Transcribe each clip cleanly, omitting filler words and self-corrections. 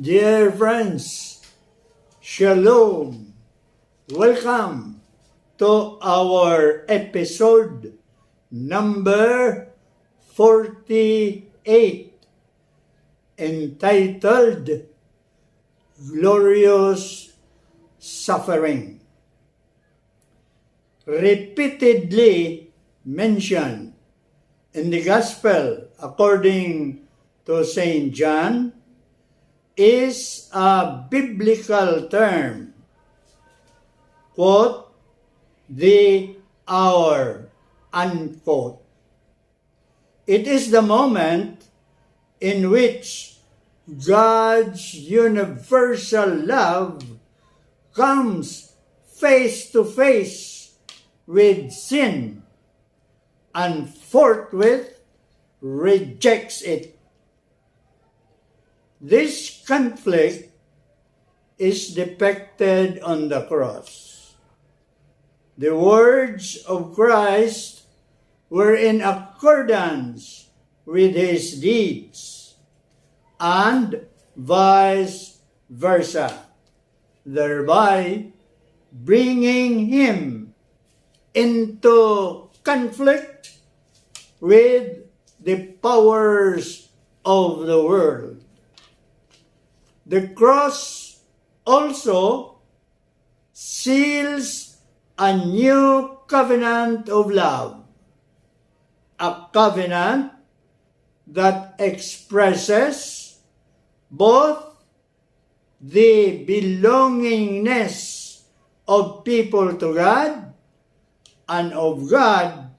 Dear friends, Shalom! Welcome to our episode number 48 entitled Glorious Suffering. Repeatedly mentioned in the Gospel according to St. John is a biblical term, quote, the hour, unquote. It is the moment in which God's universal love comes face to face with sin and forthwith rejects it. This conflict is depicted on the cross. The words of Christ were in accordance with his deeds, and vice versa, thereby bringing him into conflict with the powers of the world. The cross also seals a new covenant of love, a covenant that expresses both the belongingness of people to God and of God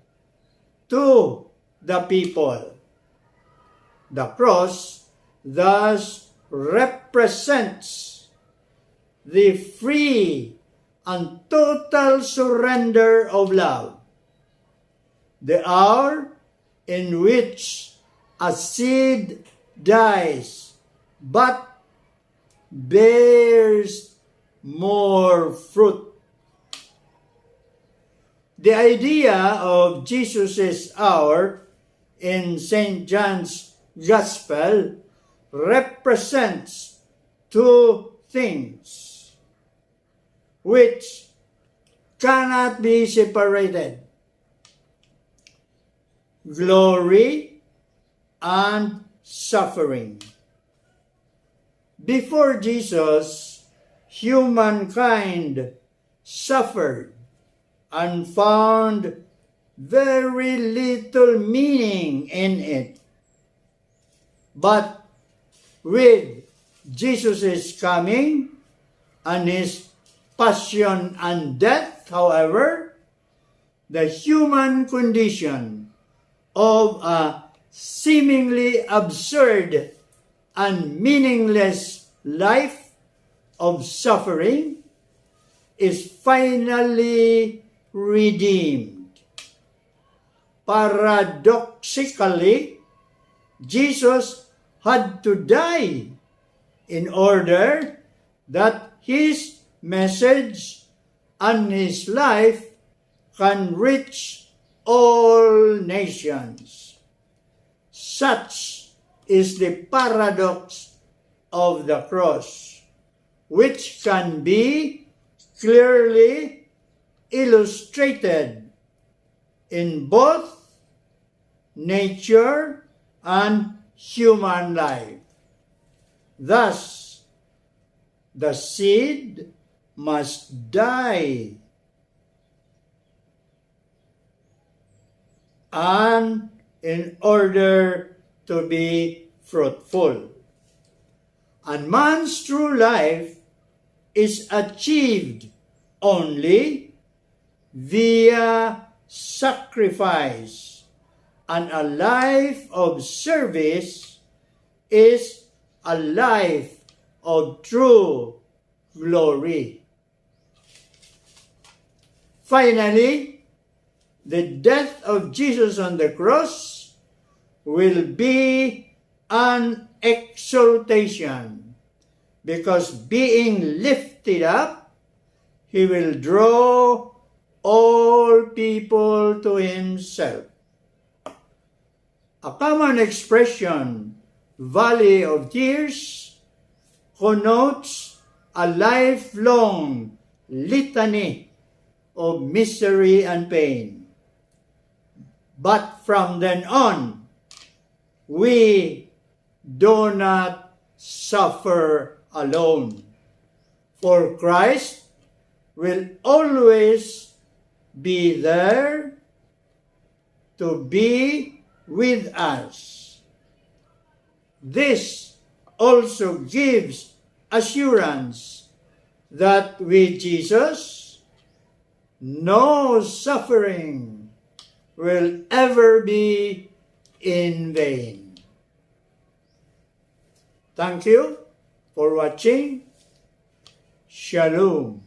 to the people. The cross thus represents the free and total surrender of love, the hour in which a seed dies but bears more fruit. The idea of Jesus' hour in St. John's Gospel represents two things which cannot be separated: glory and suffering. Before Jesus, humankind suffered and found very little meaning in it. But with Jesus' coming and his passion and death, however, the human condition of a seemingly absurd and meaningless life of suffering is finally redeemed. Paradoxically, Jesus had to die in order that his message and his life can reach all nations. Such is the paradox of the cross, which can be clearly illustrated in both nature and human life. Thus, the seed must die, and in order to be fruitful. And man's true life is achieved only via sacrifice, and a life of service is a life of true glory. Finally, the death of Jesus on the cross will be an exaltation, because being lifted up, he will draw all people to himself. A common expression, Valley of Tears, connotes a lifelong litany of misery and pain. But from then on, we do not suffer alone. For Christ will always be there to be with us. This also gives assurance that with Jesus, no suffering will ever be in vain. Thank you for watching. Shalom.